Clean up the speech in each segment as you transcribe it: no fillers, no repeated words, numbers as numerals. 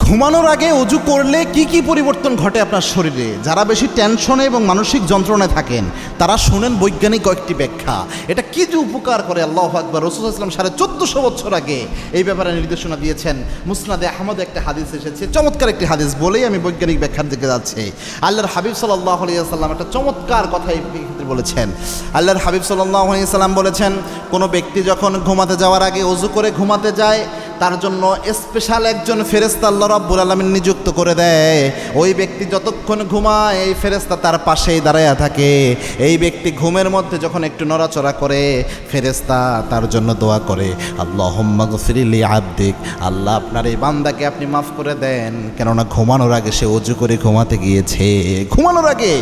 ঘুমানোর আগে অজু করলে কি কি পরিবর্তন ঘটে আপনার শরীরে? যারা বেশি টেনশনে এবং মানসিক যন্ত্রণায় থাকেন তারা শোনেন বৈজ্ঞানিক কয়েকটি ব্যাখ্যা। এটা কি যে উপকার করে, আল্লাহু আকবার। রাসূল সাল্লাল্লাহু আলাইহি ওয়াসাল্লাম 1400 বছর আগে এই ব্যাপারে নির্দেশনা দিয়েছেন। মুসনাদে আহমদ একটা হাদিস এসেছে, চমৎকার একটি হাদিস, বলেই আমি বৈজ্ঞানিক ব্যাখ্যার দিকে যাচ্ছি। আল্লাহর হাবিব সাল্লাল্লাহু আলাইহি ওয়াসাল্লাম একটা চমৎকার কথা এই ক্ষেত্রে বলেছেন। আল্লাহর হাবিব সাল্লাল্লাহু আলাইহি ওয়াসাল্লাম বলেছেন, কোনো ব্যক্তি যখন ঘুমাতে যাওয়ার আগে অজু করে ঘুমাতে যায়, তার জন্য স্পেশাল একজন ফেরেশতা আল্লাহ রাব্বুল আলামিন নিযুক্ত করে দেয়। ওই ব্যক্তি যতক্ষণ ঘুমায় এই ফেরেশতা তার পাশেই দাঁড়ায়া থাকে। এই ব্যক্তি ঘুমের মধ্যে যখন একটু নড়াচড়া করে, ফেরেশতা তার জন্য দোয়া করে, আল্লাহুম্মা গফির লি আবদিক, আল্লাহ আপনার এই বান্দাকে আপনি মাফ করে দেন, কেননা ঘুমানোর আগে সে অজু করে ঘুমাতে গিয়েছে। ঘুমানোর আগে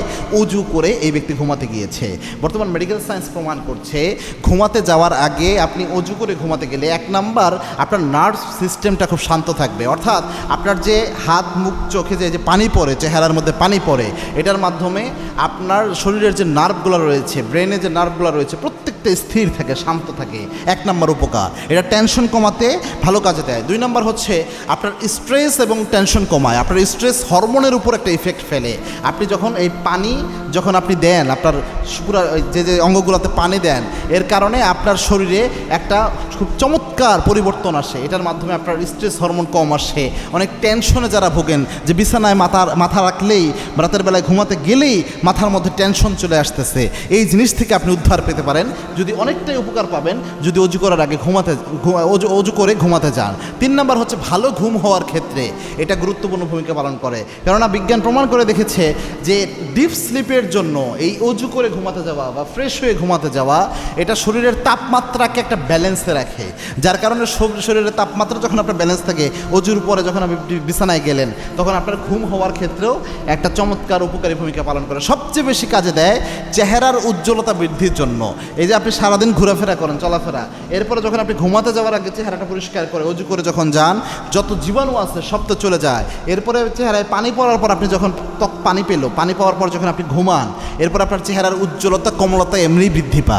অজু করে এই ব্যক্তি ঘুমাতে গিয়েছে। বর্তমান মেডিকেল সায়েন্স প্রমাণ করছে, ঘুমাতে যাওয়ার আগে আপনি অজু করে ঘুমাতে গেলে 1 নাম্বার আপনার নার্ভ সিস্টেমটা খুব শান্ত থাকবে। অর্থাৎ আপনার যে হাত, মুখ, চোখে যে পানি পড়ে, চেহারার মধ্যে পানি পড়ে, এটার মাধ্যমে আপনার শরীরের যে নার্ভগুলো রয়েছে, ব্রেনে যে নার্ভগুলো রয়েছে, প্রত্যেকটা স্থির থাকে, শান্ত থাকে। 1 নাম্বার উপকার, এটা টেনশন কমাতে ভালো কাজে দেয়। 2 নাম্বার হচ্ছে আপনার স্ট্রেস এবং টেনশন কমায়। আপনার স্ট্রেস হরমোনের উপর একটা ইফেক্ট ফেলে। আপনি যখন এই পানি যখন আপনি দেন, আপনার পুরো যে অঙ্গগুলোতে পানি দেন, এর কারণে আপনার শরীরে একটা খুব চমৎকার পরিবর্তন আসে। এটার মাধ্যমে আপনার স্ট্রেস হরমোন কম আসে। অনেক টেনশনে যারা ভোগেন, যে বিছানায় মাথা রাখলেই, রাতের বেলায় ঘুমাতে গেলেই মাথার মধ্যে টেনশন চলে আসতেছে, এই জিনিস থেকে আপনি উদ্ধার পেতে পারেন। যদি অনেকটাই উপকার পাবেন যদি অজু করার আগে অজু করে ঘুমাতে যান। 3 নাম্বার হচ্ছে ভালো ঘুম হওয়ার ক্ষেত্রে এটা গুরুত্বপূর্ণ ভূমিকা পালন করে। কেননা বিজ্ঞান প্রমাণ করে দেখেছে যে ডিপ স্লিপের জন্য এই অজু করে ঘুমাতে যাওয়া বা ফ্রেশ হয়ে ঘুমাতে যাওয়া, এটা শরীরের তাপমাত্রাকে একটা ব্যালেন্সে রাখে। যার কারণে শরীরের তাপমাত্রা যখন আপনার ব্যালেন্স থাকে, অজুর পরে যখন আপনি বিছানায় গেলেন, তখন আপনার ঘুম হওয়ার ক্ষেত্রেও একটা চমৎকার উপকারী ভূমিকা পালন করে। সবচেয়ে বেশি কাজে দেয় চেহারার উজ্জ্বলতা বৃদ্ধির জন্য। এই যে আপনি সারাদিন ঘোরাফেরা করেন, চলাফেরা, এরপরে যখন আপনি ঘুমাতে যাওয়ার আগে চেহারাটা পরিষ্কার করে অজু করে যখন যান, যত জীবাণু আছে সব তো চলে যায়। এরপরে চেহারায় পানি পড়ার পর আপনি যখন পানি পাওয়ার পর যখন আপনি ঘুমান, এরপর আপনার চেহারার উজ্জ্বলতা, কোমলতা এমনি বৃদ্ধি পায়।